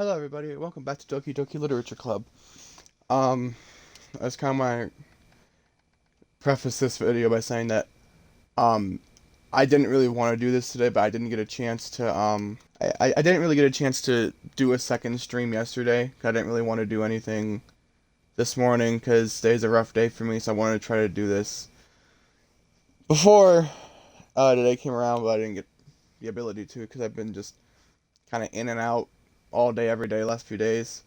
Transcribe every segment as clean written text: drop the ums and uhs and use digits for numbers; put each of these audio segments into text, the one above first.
Hello everybody, welcome back to Doki Literature Club. That's kind of my preface this video by saying that, um, I didn't really want to do this today, but I didn't get a chance to, I didn't really get a chance to do a second stream yesterday. I didn't really want to do anything this morning, because today's a rough day for me, so I wanted to try to do this before, today came around, but I didn't get the ability to, because I've been just kind of in and out all day, every day, last few days.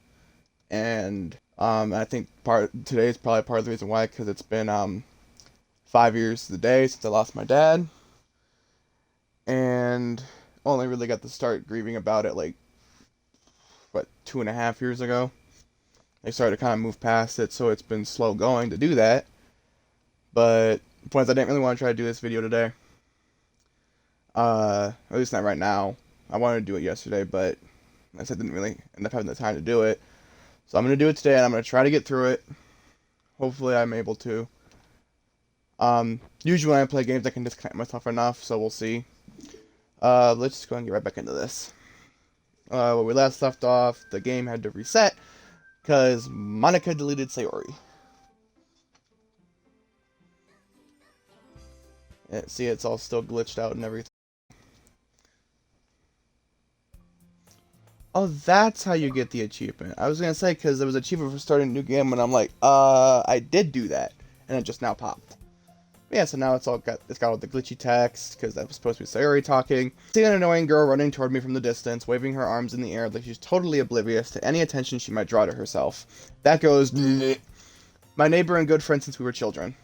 And I think today is probably part of the reason why, because it's been 5 years to the day since I lost my dad, and only really got to start grieving about it like 2.5 years ago. I started to kind of move past it, so it's been slow going to do that. But the point is, I didn't really want to try to do this video today. At least not right now. I wanted to do it yesterday, but I said didn't really end up having the time to do it. So I'm going to do it today, and I'm going to try to get through it. Hopefully I'm able to. Usually when I play games, I can disconnect myself enough, so we'll see. Let's just go and get right back into this. Where we last left off, the game had to reset, because Monica deleted Sayori. Yeah, see, it's all still glitched out and everything. Oh, that's how you get the achievement. I was gonna say, because there was an achievement for starting a new game, and I'm like, I did do that, and it just now popped. But yeah, so now it's got all the glitchy text, because that was supposed to be Sayori talking. See an annoying girl running toward me from the distance, waving her arms in the air like she's totally oblivious to any attention she might draw to herself. That goes, bleh. My neighbor and good friend since we were children.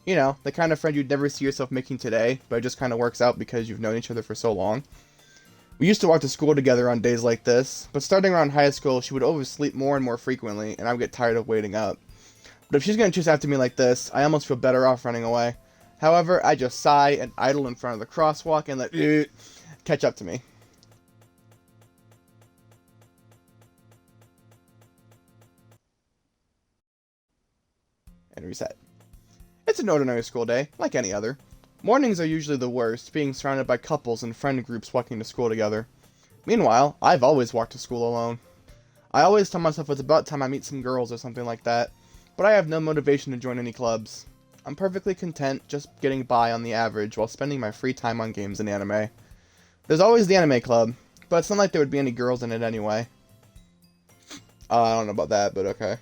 You know, the kind of friend you'd never see yourself making today, but it just kind of works out because you've known each other for so long. We used to walk to school together on days like this, but starting around high school, she would oversleep more and more frequently, and I would get tired of waiting up. But if she's going to chase after me like this, I almost feel better off running away. However, I just sigh and idle in front of the crosswalk and let catch up to me. And reset. It's an ordinary school day, like any other. Mornings are usually the worst, being surrounded by couples and friend groups walking to school together. Meanwhile, I've always walked to school alone. I always tell myself it's about time I meet some girls or something like that, but I have no motivation to join any clubs. I'm perfectly content just getting by on the average while spending my free time on games and anime. There's always the anime club, but it's not like there would be any girls in it anyway. I don't know about that, but okay.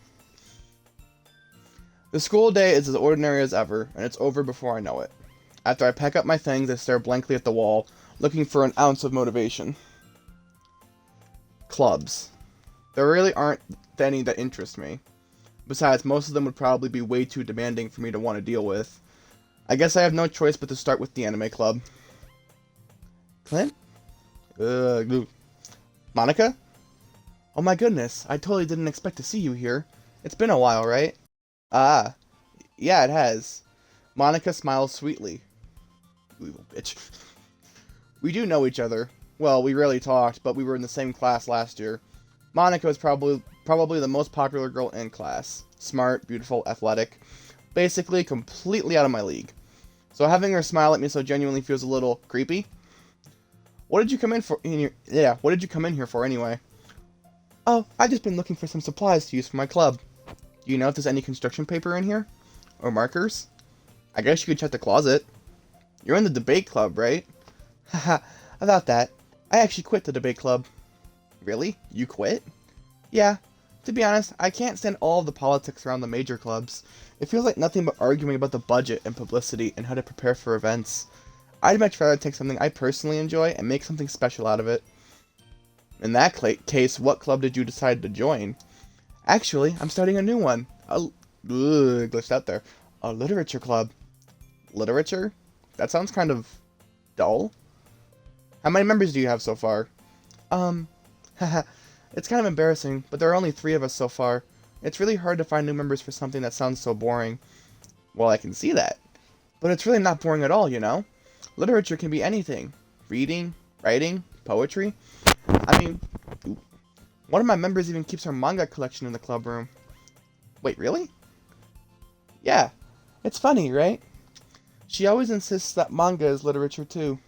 The school day is as ordinary as ever, and it's over before I know it. After I pack up my things, I stare blankly at the wall, looking for an ounce of motivation. Clubs. There really aren't any that interest me. Besides, most of them would probably be way too demanding for me to want to deal with. I guess I have no choice but to start with the anime club. Clint? Monica? Oh my goodness, I totally didn't expect to see you here. It's been a while, right? Ah, yeah, it has. Monica smiles sweetly. You little bitch. We do know each other. Well, we rarely talked, but we were in the same class last year. Monica was probably the most popular girl in class. Smart, beautiful, athletic. Basically, completely out of my league. So having her smile at me so genuinely feels a little creepy. What did you come in for? What did you come in here for anyway? Oh, I've just been looking for some supplies to use for my club. Do you know if there's any construction paper in here? Or markers? I guess you could check the closet. You're in the debate club, right? Haha, about that. I actually quit the debate club. Really? You quit? Yeah. To be honest, I can't stand all of the politics around the major clubs. It feels like nothing but arguing about the budget and publicity and how to prepare for events. I'd much rather take something I personally enjoy and make something special out of it. In that case, what club did you decide to join? Actually, I'm starting a new one. Glitched out there. A literature club. Literature? That sounds kind of dull. How many members do you have so far? Haha. It's kind of embarrassing, but there are only 3 of us so far. It's really hard to find new members for something that sounds so boring. Well, I can see that. But it's really not boring at all, you know? Literature can be anything. Reading, writing, poetry. I mean, one of my members even keeps her manga collection in the club room. Wait, really? Yeah. It's funny, right? She always insists that manga is literature too.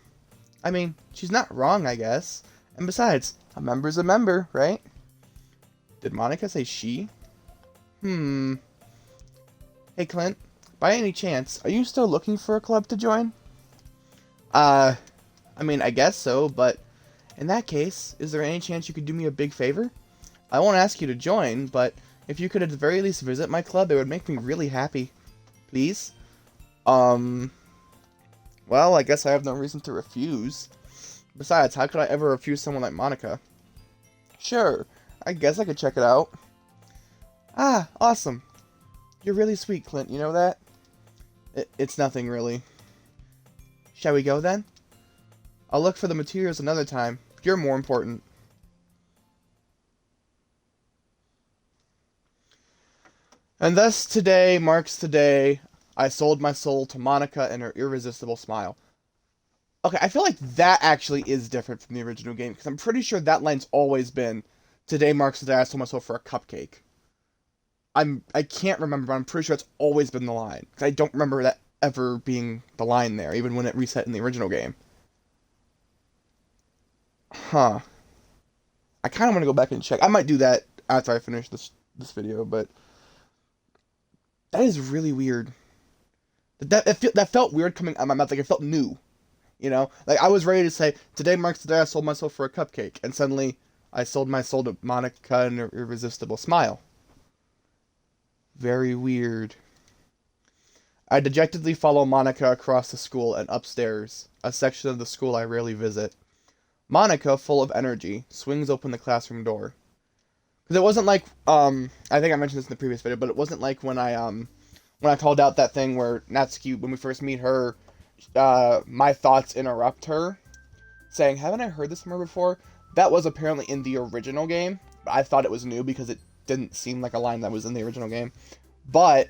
I mean, she's not wrong, I guess. And besides, a member's a member, right? Did Monica say she? Hey, Clint. By any chance, are you still looking for a club to join? I mean, I guess so, but in that case, is there any chance you could do me a big favor? I won't ask you to join, but if you could at the very least visit my club, it would make me really happy. Please? Well, I guess I have no reason to refuse. Besides, how could I ever refuse someone like Monica? Sure, I guess I could check it out. Ah, awesome. You're really sweet, Clint, you know that? It's nothing, really. Shall we go, then? I'll look for the materials another time. You're more important. And thus today marks the day I sold my soul to Monica and her irresistible smile. Okay, I feel like that actually is different from the original game, because I'm pretty sure that line's always been, today marks the day I sold my soul for a cupcake. I can't remember, but I'm pretty sure it's always been the line, because I don't remember that ever being the line there, even when it reset in the original game. Huh. I kind of want to go back and check. I might do that after I finish this video, but that is really weird. That felt weird coming out of my mouth. Like, it felt new. You know? Like, I was ready to say, today marks the day I sold myself for a cupcake. And suddenly, I sold my soul to Monica and her irresistible smile. Very weird. I dejectedly follow Monica across the school and upstairs, a section of the school I rarely visit. Monica, full of energy, swings open the classroom door. Because it wasn't like, I think I mentioned this in the previous video, but it wasn't like when I called out that thing where Natsuki, when we first meet her, my thoughts interrupt her, saying, haven't I heard this from her before? That was apparently in the original game, but I thought it was new because it didn't seem like a line that was in the original game. But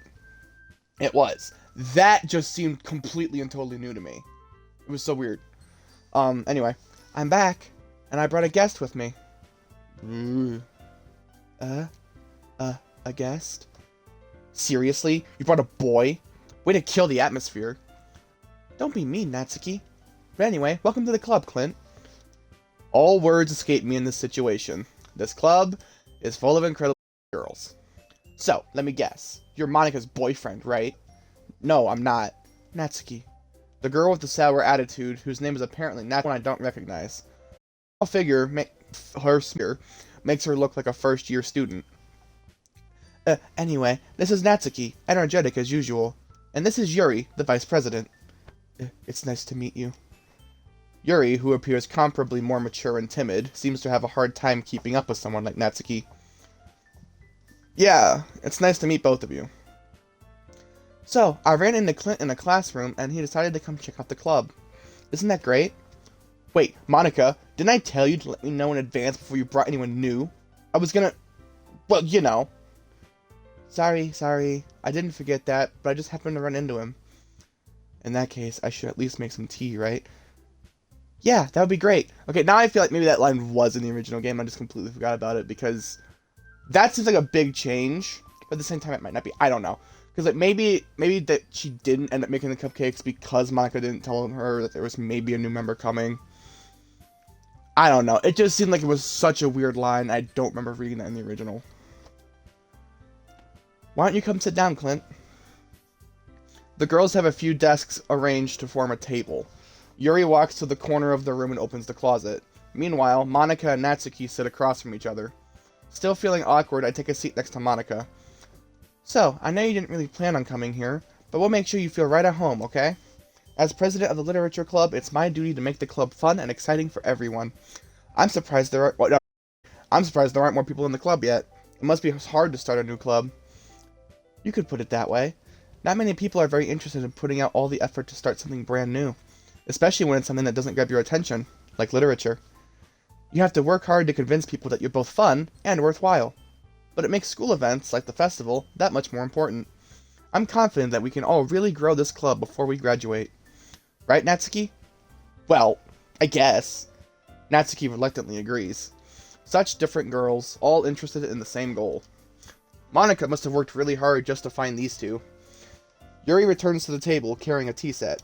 it was. That just seemed completely and totally new to me. It was so weird. Anyway, I'm back, and I brought a guest with me. A guest? Seriously? You brought a boy? Way to kill the atmosphere. Don't be mean, Natsuki. But anyway, welcome to the club, Clint. All words escape me in this situation. This club is full of incredible girls. So, let me guess. You're Monica's boyfriend, right? No, I'm not. Natsuki. The girl with the sour attitude, whose name is apparently not one I don't recognize. I'll figure her spear makes her look like a first-year student. Anyway, this is Natsuki, energetic as usual. And this is Yuri, the vice president. It's nice to meet you. Yuri, who appears comparably more mature and timid, seems to have a hard time keeping up with someone like Natsuki. Yeah, it's nice to meet both of you. So, I ran into Clint in a classroom, and he decided to come check out the club. Isn't that great? Wait, Monica, didn't I tell you to let me know in advance before you brought anyone new? I was gonna... Well, you know. Sorry. I didn't forget that, but I just happened to run into him. In that case, I should at least make some tea, right? Yeah, that would be great. Okay, now I feel like maybe that line was in the original game. I just completely forgot about it, because that seems like a big change, but at the same time it might not be. I don't know. Because like maybe that she didn't end up making the cupcakes because Monica didn't tell her that there was maybe a new member coming. I don't know. It just seemed like it was such a weird line. I don't remember reading that in the original. Why don't you come sit down, Clint? The girls have a few desks arranged to form a table. Yuri walks to the corner of the room and opens the closet. Meanwhile, Monica and Natsuki sit across from each other. Still feeling awkward, I take a seat next to Monica. So, I know you didn't really plan on coming here, but we'll make sure you feel right at home, okay? As president of the literature club, it's my duty to make the club fun and exciting for everyone. I'm surprised there aren't more people in the club yet. It must be hard to start a new club. You could put it that way. Not many people are very interested in putting out all the effort to start something brand new, especially when it's something that doesn't grab your attention, like literature. You have to work hard to convince people that you're both fun and worthwhile. But it makes school events, like the festival, that much more important. I'm confident that we can all really grow this club before we graduate. Right, Natsuki? Well, I guess. Natsuki reluctantly agrees. Such different girls, all interested in the same goal. Monica must have worked really hard just to find these two. Yuri returns to the table, carrying a tea set.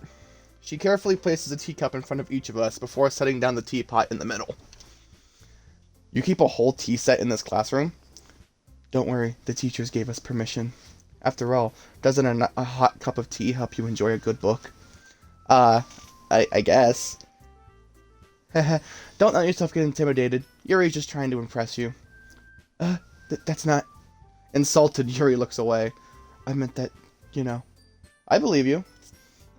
She carefully places a teacup in front of each of us before setting down the teapot in the middle. You keep a whole tea set in this classroom? Don't worry, the teachers gave us permission. After all, doesn't a hot cup of tea help you enjoy a good book? Uh, I guess. Don't let yourself get intimidated. Yuri's just trying to impress you. That's not... Insulted, Yuri looks away. I meant that, you know. I believe you.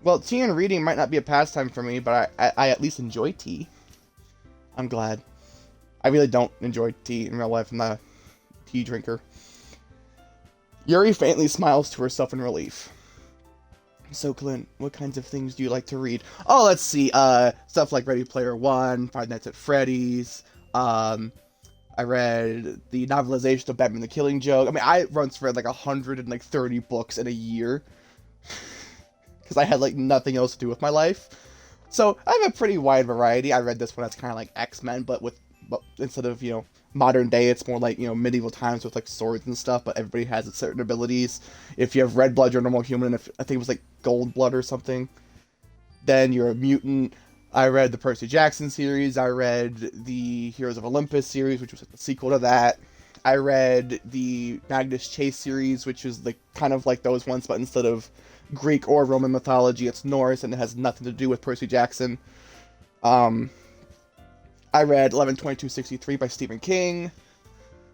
Well, tea and reading might not be a pastime for me, but I at least enjoy tea. I'm glad. I really don't enjoy tea in real life. I'm not a tea drinker. Yuri faintly smiles to herself in relief. So, Clint, what kinds of things do you like to read? Oh, let's see. Stuff like Ready Player One, Five Nights at Freddy's. I read the novelization of Batman the Killing Joke. I mean, I once read like 130 books in a year. Because I had like nothing else to do with my life. So, I have a pretty wide variety. I read this one that's kind of like X-Men, but instead of, modern day, it's more like, medieval times with like swords and stuff, but everybody has certain abilities. If you have red blood, you're a normal human. If I think it was like gold blood or something, then you're a mutant. I read the Percy Jackson series. I read the Heroes of Olympus series, which was like the sequel to that. I read the Magnus Chase series, which is like kind of like those ones, but instead of Greek or Roman mythology, it's Norse, and it has nothing to do with Percy Jackson. I read 11/22/63 by Stephen King.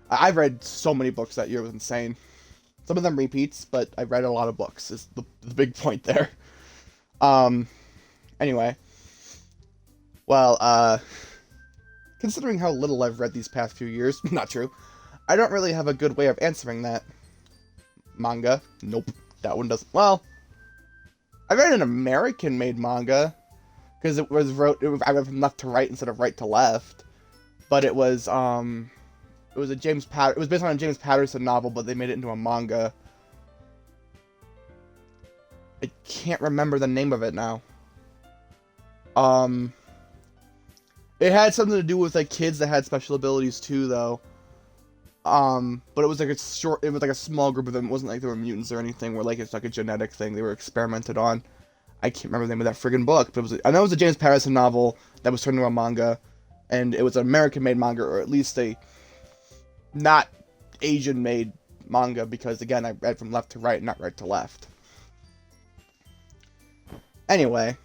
I've read so many books that year. It was insane. Some of them repeats, but I read a lot of books, is the big point there. Anyway. Well, considering how little I've read these past few years, not true, I don't really have a good way of answering that. Manga? Nope. That one doesn't... Well, I read an American-made manga, because I read from left to right instead of right to left, but it was a it was based on a James Patterson novel, but they made it into a manga. I can't remember the name of it now. It had something to do with like kids that had special abilities too, though. But it was like a small group of them. It wasn't like they were mutants or anything. Where like it's like a genetic thing they were experimented on. I can't remember the name of that friggin' book, but I know it was a James Patterson novel that was turned into a manga, and it was an American-made manga, or at least a not Asian-made manga, because again, I read from left to right, not right to left. Anyway,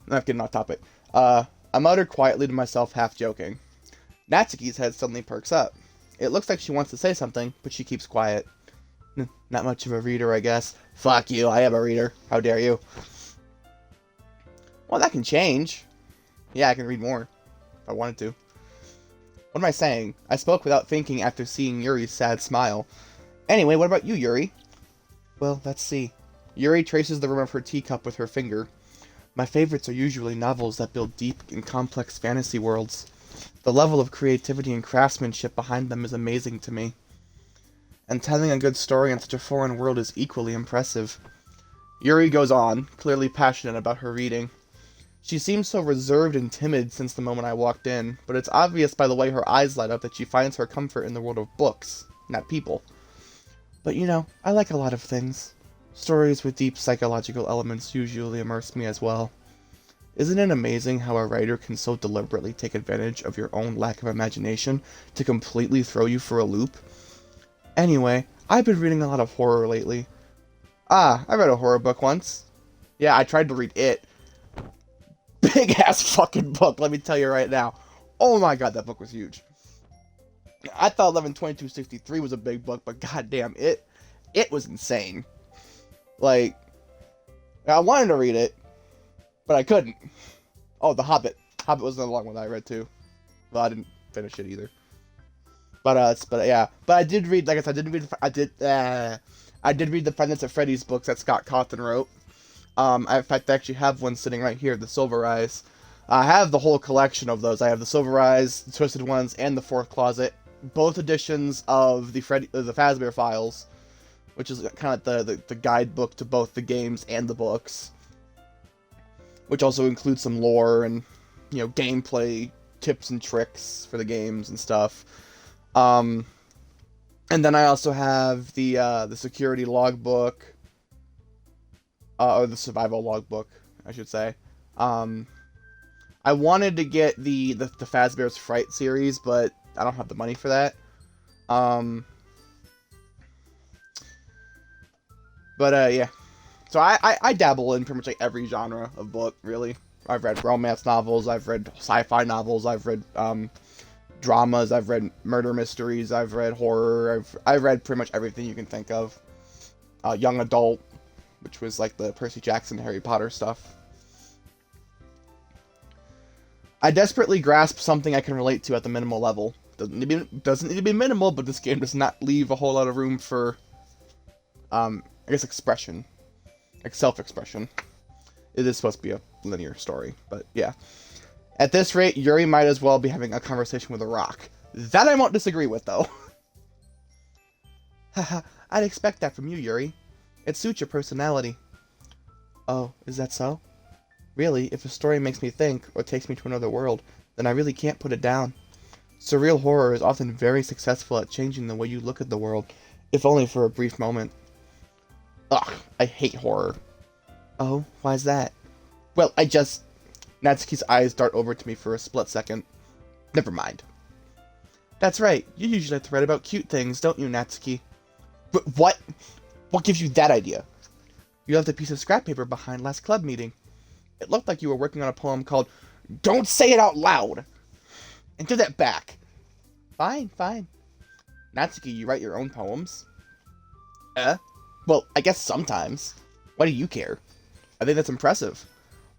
not getting off topic. I muttered quietly to myself, half joking. Natsuki's head suddenly perks up. It looks like she wants to say something, but she keeps quiet. Not much of a reader, I guess. Fuck you, I am a reader. How dare you? Well, that can change. Yeah, I can read more, if I wanted to. What am I saying? I spoke without thinking after seeing Yuri's sad smile. Anyway, what about you, Yuri? Well, let's see. Yuri traces the rim of her teacup with her finger. My favorites are usually novels that build deep and complex fantasy worlds. The level of creativity and craftsmanship behind them is amazing to me. And telling a good story in such a foreign world is equally impressive. Yuri goes on, clearly passionate about her reading. She seems so reserved and timid since the moment I walked in, but it's obvious by the way her eyes light up that she finds her comfort in the world of books, not people. But I like a lot of things. Stories with deep psychological elements usually immerse me as well. Isn't it amazing how a writer can so deliberately take advantage of your own lack of imagination to completely throw you for a loop? Anyway, I've been reading a lot of horror lately. I read a horror book once. Yeah, I tried to read it. Big ass fucking book, let me tell you right now. Oh my god, that book was huge. I thought 11/22/63 was a big book, but goddamn, it was insane. Like, I wanted to read it, but I couldn't. Oh, The Hobbit. Hobbit was another long one that I read too. Well, I didn't finish it either. But yeah. But I did read, like I said, I did read the Five Nights at Freddy's books that Scott Cawthon wrote. I, in fact, actually have one sitting right here, the Silver Eyes. I have the whole collection of those. I have the Silver Eyes, the Twisted Ones, and the Fourth Closet. Both editions of the Fazbear Files, which is kind of like the guidebook to both the games and the books, which also includes some lore and gameplay tips and tricks for the games and stuff. And then I also have the security logbook, or the survival logbook, I should say. I wanted to get the Fazbear's Fright series, but I don't have the money for that. But yeah. So I dabble in pretty much like every genre of book, really. I've read romance novels, I've read sci-fi novels, I've read dramas, I've read murder mysteries, I've read horror, I've read pretty much everything you can think of. Young adult, which was like the Percy Jackson, Harry Potter stuff. I desperately grasp something I can relate to at the minimal level. Doesn't need to be minimal, but this game does not leave a whole lot of room for, I guess, expression. Like self-expression. It is supposed to be a linear story, but yeah. At this rate, Yuri might as well be having a conversation with a rock. That I won't disagree with, though. Haha, I'd expect that from you, Yuri. It suits your personality. Oh, is that so? Really, if a story makes me think, or takes me to another world, then I really can't put it down. Surreal horror is often very successful at changing the way you look at the world, if only for a brief moment. Ugh, I hate horror. Oh, why's that? Well, Natsuki's eyes dart over to me for a split second. Never mind. That's right, you usually like to write about cute things, don't you, Natsuki? But what? What gives you that idea? You left a piece of scrap paper behind last club meeting. It looked like you were working on a poem called Don't Say It Out Loud! And give that back. Fine, fine. Natsuki, you write your own poems? Well, I guess sometimes. Why do you care? I think that's impressive.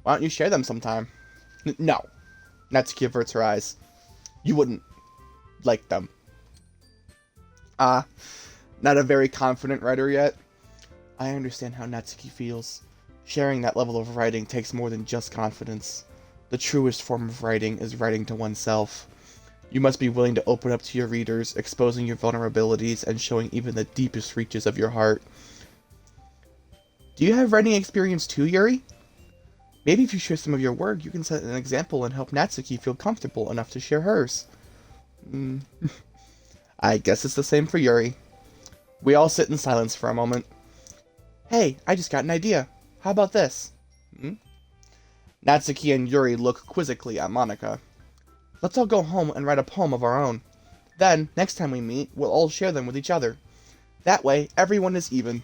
Why don't you share them sometime? No. Natsuki averts her eyes. You wouldn't like them. Not a very confident writer yet. I understand how Natsuki feels. Sharing that level of writing takes more than just confidence. The truest form of writing is writing to oneself. You must be willing to open up to your readers, exposing your vulnerabilities and showing even the deepest reaches of your heart. Do you have writing experience too, Yuri? Maybe if you share some of your work, you can set an example and help Natsuki feel comfortable enough to share hers. I guess it's the same for Yuri. We all sit in silence for a moment. Hey, I just got an idea. How about this? Natsuki and Yuri look quizzically at Monika. Let's all go home and write a poem of our own. Then, next time we meet, we'll all share them with each other. That way, everyone is even.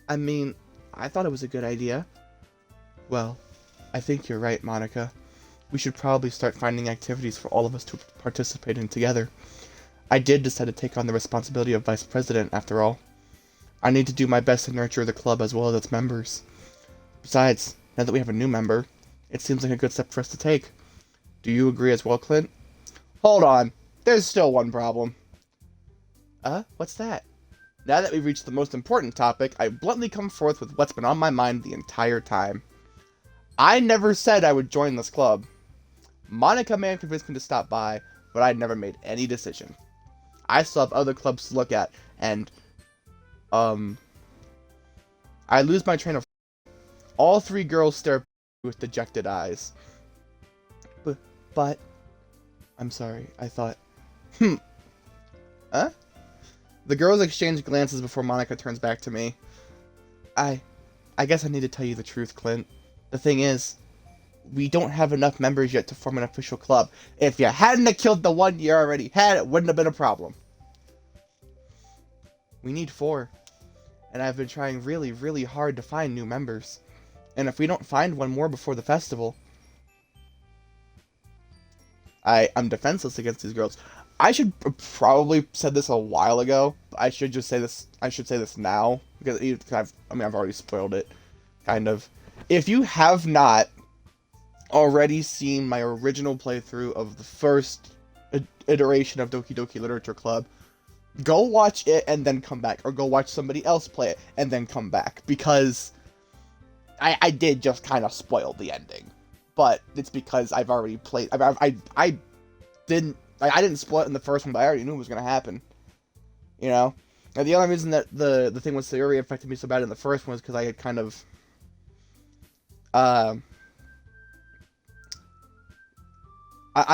I mean, I thought it was a good idea. Well, I think you're right, Monika. We should probably start finding activities for all of us to participate in together. I did decide to take on the responsibility of vice president, after all. I need to do my best to nurture the club as well as its members. Besides, now that we have a new member, it seems like a good step for us to take. Do you agree as well, Clint? Hold on. There's still one problem. What's that? Now that we've reached the most important topic, I bluntly come forth with what's been on my mind the entire time. I never said I would join this club. Monika may have convinced me to stop by, but I never made any decision. I still have other clubs to look at, and, I lose my train of thought. All three girls stare at me with dejected eyes. But, I'm sorry, I thought, Huh? The girls exchange glances before Monika turns back to me. I guess I need to tell you the truth, Clint. The thing is, we don't have enough members yet to form an official club. If you hadn't have killed the one you already had, it wouldn't have been a problem. We need 4. And I've been trying really, really hard to find new members. And if we don't find one more before the festival, I'm defenseless against these girls. I should probably said this a while ago. I should just say this. I should say this now because I've already spoiled it, kind of. If you have not already seen my original playthrough of the first iteration of Doki Doki Literature Club, go watch it and then come back, or go watch somebody else play it and then come back, because I did just kind of spoil the ending, but it's because I've already played. I didn't spoil it in the first one, but I already knew it was gonna happen. You know, and the only reason that the thing with Sayuri affected me so bad in the first one was because I had kind of I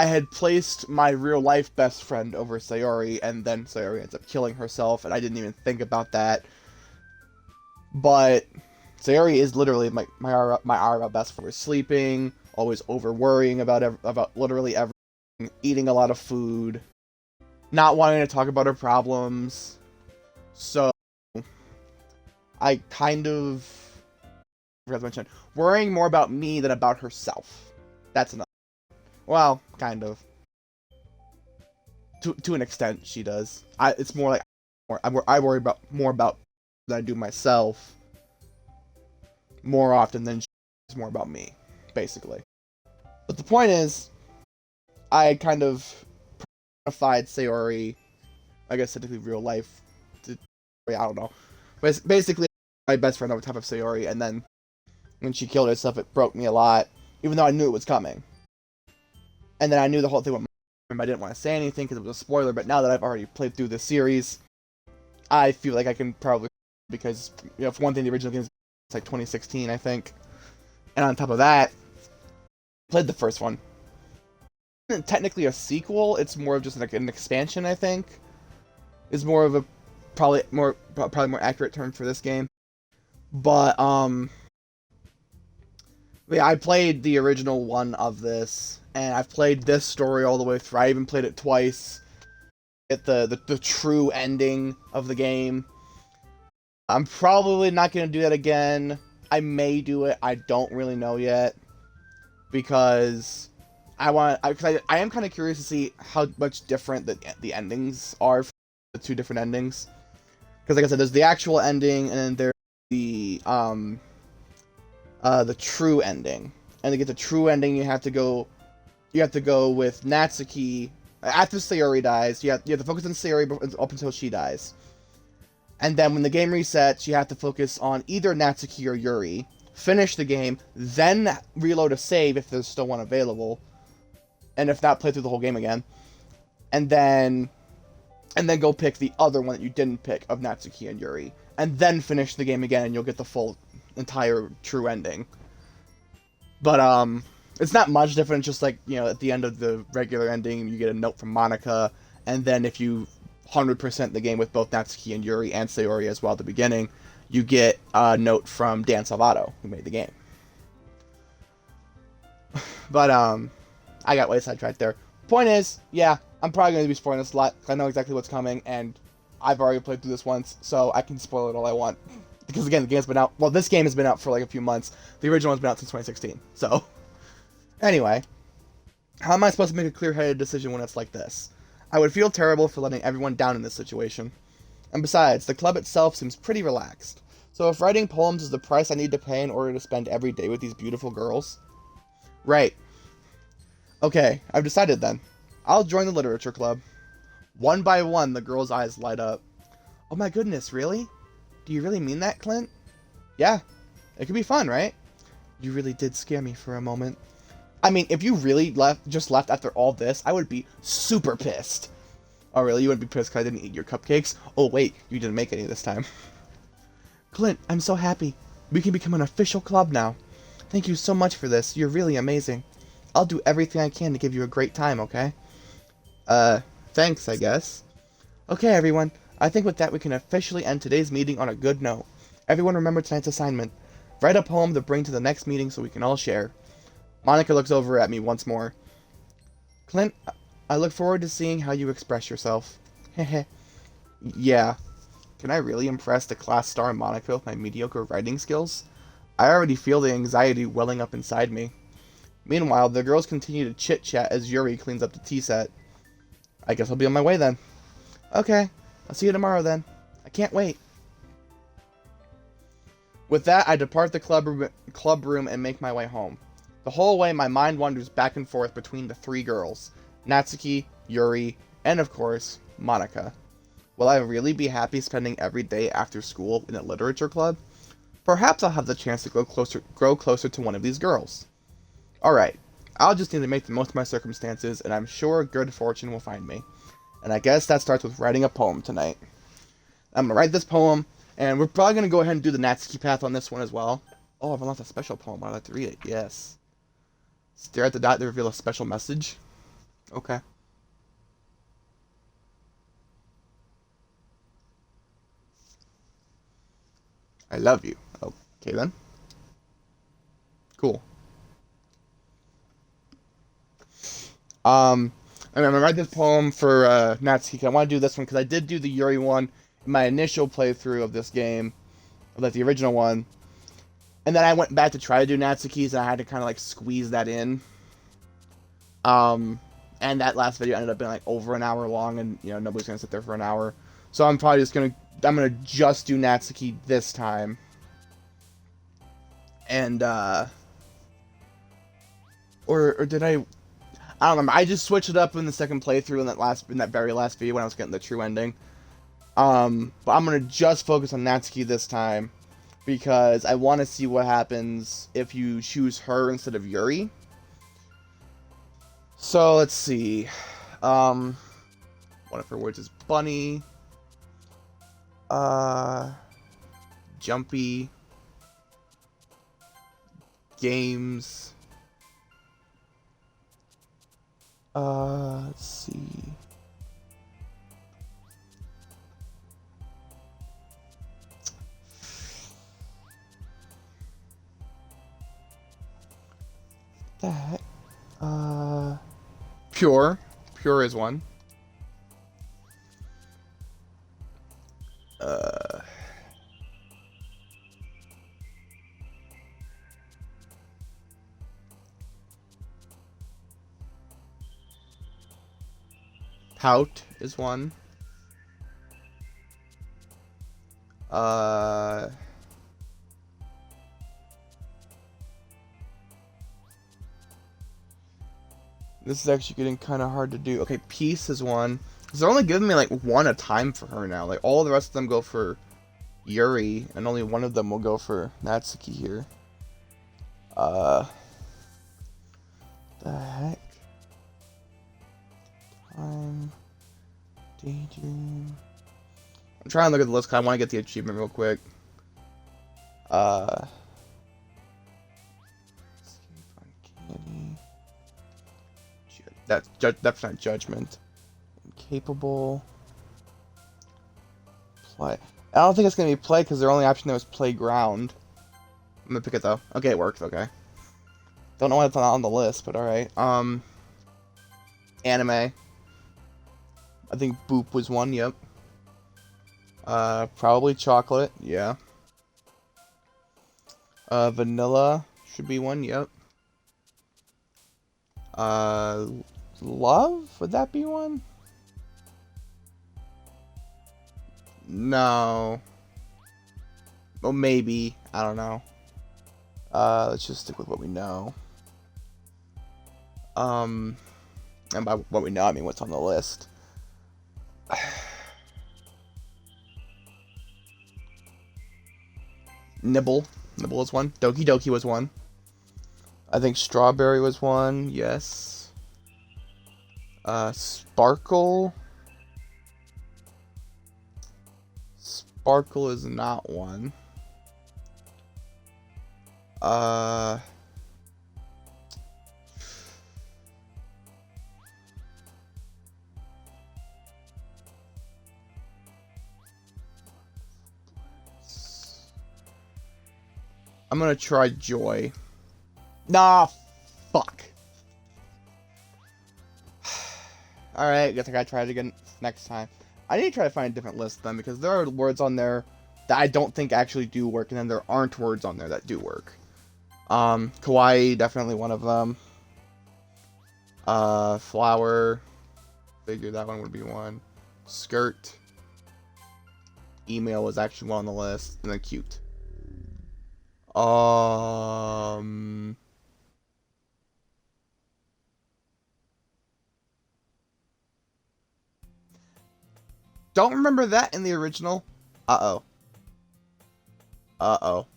had placed my real life best friend over Sayori, and then Sayori ends up killing herself, and I didn't even think about that. But Sayori is literally my IRL best friend. We're sleeping, always over worrying about literally everything, eating a lot of food, not wanting to talk about her problems. So I kind of forgot to mention worrying more about me than about herself. That's enough. Well, kind of. To an extent, she does. It's more like I worry about more about than I do myself more often than she's more about me, basically. But the point is, I kind of personified Sayori, I guess technically real life. I don't know. But basically, my best friend over top of Sayori, and then when she killed herself, it broke me a lot, even though I knew it was coming. And then I knew the whole thing went. I didn't want to say anything because it was a spoiler, but now that I've already played through this series, I feel like I can probably, because, you know, for one thing, the original game is like 2016, I think. And on top of that, I played the first one. It isn't technically a sequel, it's more of just like an expansion, I think. Is more of a probably more accurate term for this game. But yeah, I played the original one of this, and I've played this story all the way through. I even played it twice. Get the true ending of the game. I'm probably not going to do that again. I may do it. I don't really know yet. Because I am kind of curious to see how much different the endings are for the two different endings. Because like I said, there's the actual ending, and then there's the true ending. And to get the true ending, you have to go with Natsuki. After Sayori dies, you have to focus on Sayori up until she dies. And then when the game resets, you have to focus on either Natsuki or Yuri. Finish the game, then reload a save if there's still one available. And if not, play through the whole game again. And then go pick the other one that you didn't pick of Natsuki and Yuri. And then finish the game again, and you'll get the full, entire, true ending. But, it's not much different, just like, you know, at the end of the regular ending, you get a note from Monica, and then if you 100% the game with both Natsuki and Yuri and Sayori as well at the beginning, you get a note from Dan Salvato, who made the game. But, I got way sidetracked there. Point is, yeah, I'm probably going to be spoiling this a lot, I know exactly what's coming, and I've already played through this once, so I can spoil it all I want. Because again, the game's been out, well, this game has been out for like a few months. The original one's been out since 2016, so... Anyway, how am I supposed to make a clear-headed decision when it's like this? I would feel terrible for letting everyone down in this situation. And besides, the club itself seems pretty relaxed. So if writing poems is the price I need to pay in order to spend every day with these beautiful girls... Right. Okay, I've decided then. I'll join the literature club. One by one, the girl's eyes light up. Oh my goodness, really? Do you really mean that, Clint? Yeah. It could be fun, right? You really did scare me for a moment. I mean, if you really just left after all this, I would be super pissed. Oh, really? You wouldn't be pissed because I didn't eat your cupcakes? Oh, wait, you didn't make any this time. Clint, I'm so happy. We can become an official club now. Thank you so much for this. You're really amazing. I'll do everything I can to give you a great time, okay? Thanks, I guess. Okay, everyone. I think with that we can officially end today's meeting on a good note. Everyone remember tonight's assignment. Write a poem to bring to the next meeting so we can all share. Monica looks over at me once more. Clint, I look forward to seeing how you express yourself. Heh. Yeah. Can I really impress the class star Monica with my mediocre writing skills? I already feel the anxiety welling up inside me. Meanwhile, the girls continue to chit-chat as Yuri cleans up the tea set. I guess I'll be on my way then. Okay, I'll see you tomorrow then. I can't wait. With that, I depart the club room and make my way home. The whole way, my mind wanders back and forth between the three girls, Natsuki, Yuri, and of course, Monica. Will I really be happy spending every day after school in a literature club? Perhaps I'll have the chance to grow closer to one of these girls. Alright, I'll just need to make the most of my circumstances, and I'm sure good fortune will find me. And I guess that starts with writing a poem tonight. I'm gonna write this poem, and we're probably gonna go ahead and do the Natsuki path on this one as well. Oh, I've unlocked a special poem. I'd like to read it. Yes. Stare at the dot to reveal a special message. Okay. I love you. Okay then. Cool. I'm gonna write this poem for Natsuki. I want to do this one because I did do the Yuri one in my initial playthrough of this game, like the original one, and then I went back to try to do Natsuki's, and I had to kind of like squeeze that in. And that last video ended up being like over an hour long, and you know nobody's gonna sit there for an hour, so I'm probably just gonna just do Natsuki this time, and or did I don't remember. I just switched it up in the second playthrough in that very last video when I was getting the true ending. But I'm gonna just focus on Natsuki this time because I want to see what happens if you choose her instead of Yuri. So let's see. One of her words is bunny. Jumpy. Games. Let's see. That. Pure. Pure is one. Pout is one. This is actually getting kind of hard to do. Okay, peace is one. Because they're only giving me like one a time for her now. Like all the rest of them go for Yuri, and only one of them will go for Natsuki here. The heck? Time. Daydream. I'm trying to look at the list because I want to get the achievement real quick. Escape uncanny. That's not judgment. Incapable. Play. I don't think it's gonna be play because their only option there was playground. I'm gonna pick it though. Okay, it works. Okay. Don't know why it's not on the list, but all right. Anime. I think Boop was one. Yep. Probably chocolate. Yeah. Vanilla should be one. Yep. Love? Would that be one? No. Well, maybe. I don't know. Let's just stick with what we know. And by what we know, I mean what's on the list. Nibble. Nibble was one. Doki Doki was one. I think strawberry was one. Yes. Sparkle. Sparkle is not one. I'm gonna try Joy. Nah, fuck. Alright, guess I gotta try it again next time. I need to try to find a different list then, because there are words on there that I don't think actually do work, and then there aren't words on there that do work. Kawaii, definitely one of them. Flower. Figure that one would be one. Skirt. Email was actually one on the list, and then cute. Don't remember that in the original. Uh-oh. Uh-oh.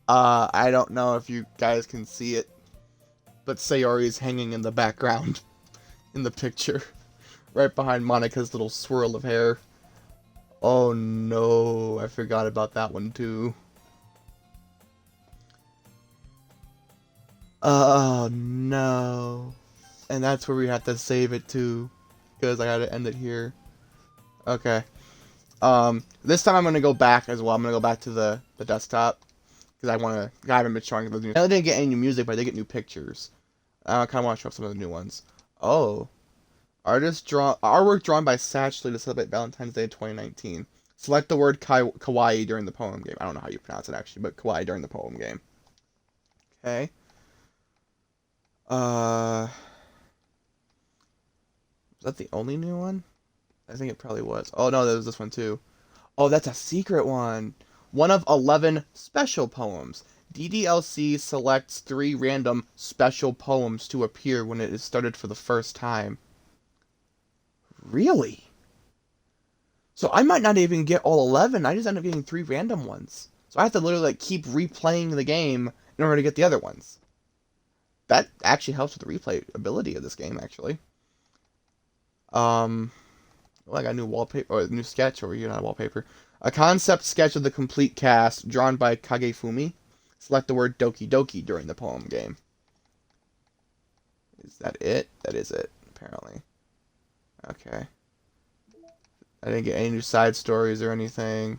I don't know if you guys can see it, but Sayori is hanging in the background in the picture, right behind Monika's little swirl of hair. Oh no, I forgot about that one too. Oh no. And that's where we have to save it too, because I gotta end it here. Okay. This time I'm gonna go back as well. I'm gonna go back to the desktop, because I haven't been showing those new. I didn't get any new music, but I did get new pictures. I kind of want to show some of the new ones. Oh. Artwork drawn by Satchley to celebrate Valentine's Day 2019. Select the word kawaii during the poem game. I don't know how you pronounce it actually, but kawaii during the poem game. Okay. Was that the only new one? I think it probably was. Oh no, there was this one too. Oh, that's a secret one. One of 11 special poems. DDLC selects 3 random special poems to appear when it is started for the first time. Really? So I might not even get all 11. I just end up getting 3 random ones. So I have to literally like keep replaying the game in order to get the other ones. That actually helps with the replay ability of this game, actually. Well, I got a new wallpaper, or a new sketch over here, not a wallpaper. A concept sketch of the complete cast, drawn by Kagefumi. Select the word Doki Doki during the poem game. Is that it? That is it, apparently. Okay. I didn't get any new side stories or anything.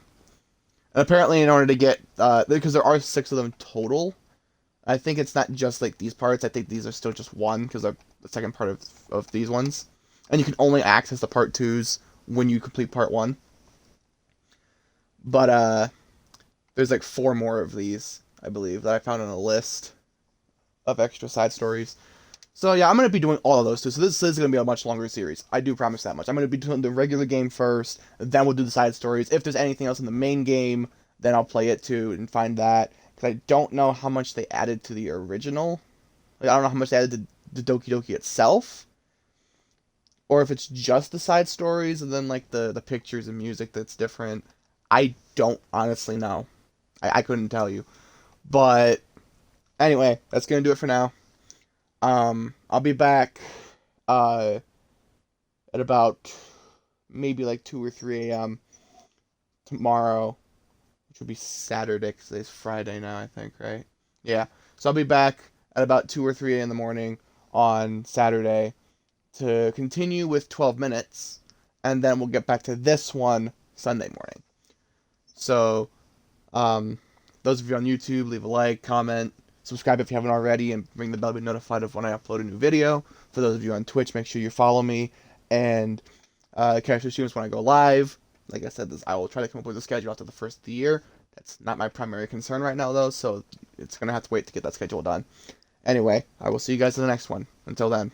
And apparently in order to get, because there are 6 of them total, I think it's not just like these parts. I think these are still just one, because they're the second part of these ones. And you can only access the part 2s when you complete part 1. But, there's like 4 more of these, I believe, that I found on a list of extra side stories. So yeah, I'm going to be doing all of those too. So this is going to be a much longer series. I do promise that much. I'm going to be doing the regular game first, then we'll do the side stories. If there's anything else in the main game, then I'll play it too and find that. Because I don't know how much they added to the original. Like, I don't know how much they added to Doki Doki itself. Or if it's just the side stories and then like the pictures and music that's different. I don't honestly know. I couldn't tell you. But anyway, that's going to do it for now. I'll be back at about maybe like 2 or 3 a.m. tomorrow, which will be Saturday because today's Friday now, I think, right? Yeah. So I'll be back at about 2 or 3 a.m. in the morning on Saturday to continue with 12 minutes, and then we'll get back to this one Sunday morning. So, those of you on YouTube, leave a like, comment, subscribe if you haven't already, and ring the bell to be notified of when I upload a new video. For those of you on Twitch, make sure you follow me and catch the streams when I go live. Like I said, I will try to come up with a schedule after the first of the year. That's not my primary concern right now, though, so it's going to have to wait to get that schedule done. Anyway, I will see you guys in the next one. Until then.